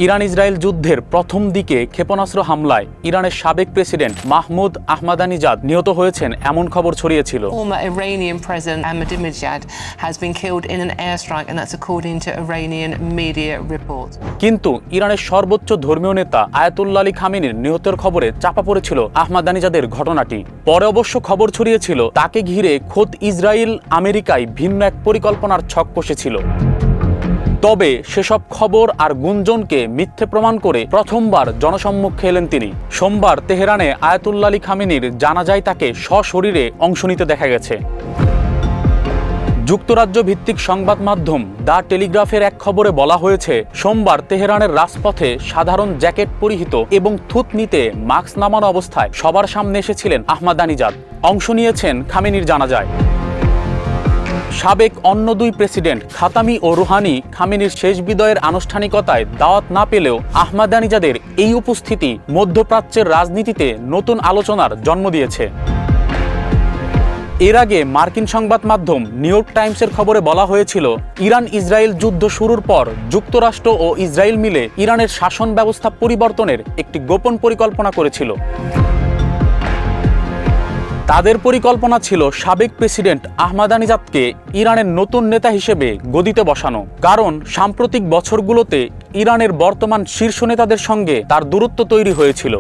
Iran Israel যুদ্ধের প্রথম দিকে ক্ষেপণাস্ত্র হামলায় ইরানের সাবেক প্রেসিডেন্ট মাহমুদ আহমাদানিজাদ নিহত হয়েছেন এমন খবর ছড়িয়েছিল। Former Iranian President Ahmadinejad has been killed in an airstrike, and that's according to Iranian media reports. কিন্তু ইরানের সর্বোচ্চ ধর্মীয় নেতা আয়াতুল্লাহ আলী খামেনির নিহতের খবরে চাপা পড়েছিল আহমাদানিজাদের ঘটনাটি। পরে অবশ্য খবর ছড়িয়েছিল তাকে ঘিরে খোদ ইসরায়েল আমেরিকায় ভিন্ন এক পরিকল্পনার ছক কষেছিল। তবে সেসব খবর আর গুঞ্জনকে মিথ্যে প্রমাণ করে প্রথমবার জনসম্মুখে এলেন তিনি। সোমবার তেহরানে আয়াতুল্লাহ আলী খামেনির জানাজায় তাকে সশরীরে অংশ নিতে দেখা গেছে। যুক্তরাজ্য ভিত্তিক সংবাদ মাধ্যম দ্য টেলিগ্রাফের এক খবরে বলা হয়েছে, সোমবার তেহরানের রাজপথে সাধারণ জ্যাকেট পরিহিত এবং থুতনিতে মাস্ক নামানো অবস্থায় সবার সামনে এসেছিলেন আহমাদানিজাদ। অংশ নিয়েছেন খামেনির জানাজায়। সাবেক অন্য দুই প্রেসিডেন্ট খাতামি ও রুহানি খামেনির শেষ বিদায়ের আনুষ্ঠানিকতায় দাওয়াত না পেলেও আহমাদানিজাদের এই উপস্থিতি মধ্যপ্রাচ্যের রাজনীতিতে নতুন আলোচনার জন্ম দিয়েছে। এর আগে মার্কিন সংবাদ মাধ্যম নিউ ইয়র্ক টাইমসের খবরে বলা হয়েছিল, ইরান ইসরায়েল যুদ্ধ শুরুর পর যুক্তরাষ্ট্র ও ইসরায়েল মিলে ইরানের শাসন ব্যবস্থা পরিবর্তনের একটি গোপন পরিকল্পনা করেছিল। তাদের পরিকল্পনা ছিল সাবেক প্রেসিডেন্ট আহমাদানিজাদকে ইরানের নতুন নেতা হিসেবে গদিতে বসানো, কারণ সাম্প্রতিক বছরগুলোতে ইরানের বর্তমান শীর্ষ নেতাদের সঙ্গে তার দূরত্ব তৈরি হয়েছিল।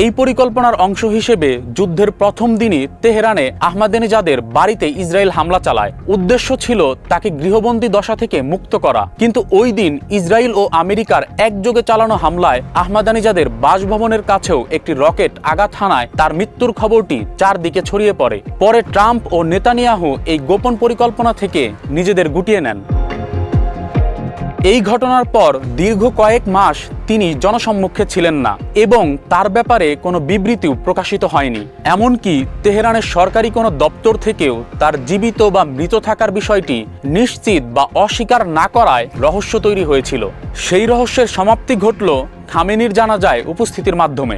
এই পরিকল্পনার অংশ হিসেবে যুদ্ধের প্রথম দিনই তেহরানে আহমাদানিজাদের বাড়িতে ইসরায়েল হামলা চালায়। উদ্দেশ্য ছিল তাকে গৃহবন্দী দশা থেকে মুক্ত করা। কিন্তু ওই দিন ইসরায়েল ও আমেরিকার একযোগে চালানো হামলায় আহমাদানিজাদের বাসভবনের কাছেও একটি রকেট আঘাত হানায় তার মৃত্যুর খবরটি চারদিকে ছড়িয়ে পড়ে। পরে ট্রাম্প ও নেতানিয়াহু এই গোপন পরিকল্পনা থেকে নিজেদের গুটিয়ে নেন। এই ঘটনার পর দীর্ঘ কয়েক মাস তিনি জনসম্মুখে ছিলেন না এবং তার ব্যাপারে কোনো বিবৃতিও প্রকাশিত হয়নি। এমনকি তেহরানের সরকারি কোনো দপ্তর থেকেও তার জীবিত বা মৃত থাকার বিষয়টি নিশ্চিত বা অস্বীকার না করায় রহস্য তৈরি হয়েছিল। সেই রহস্যের সমাপ্তি ঘটল খামেনির জানাজায় উপস্থিতির মাধ্যমে।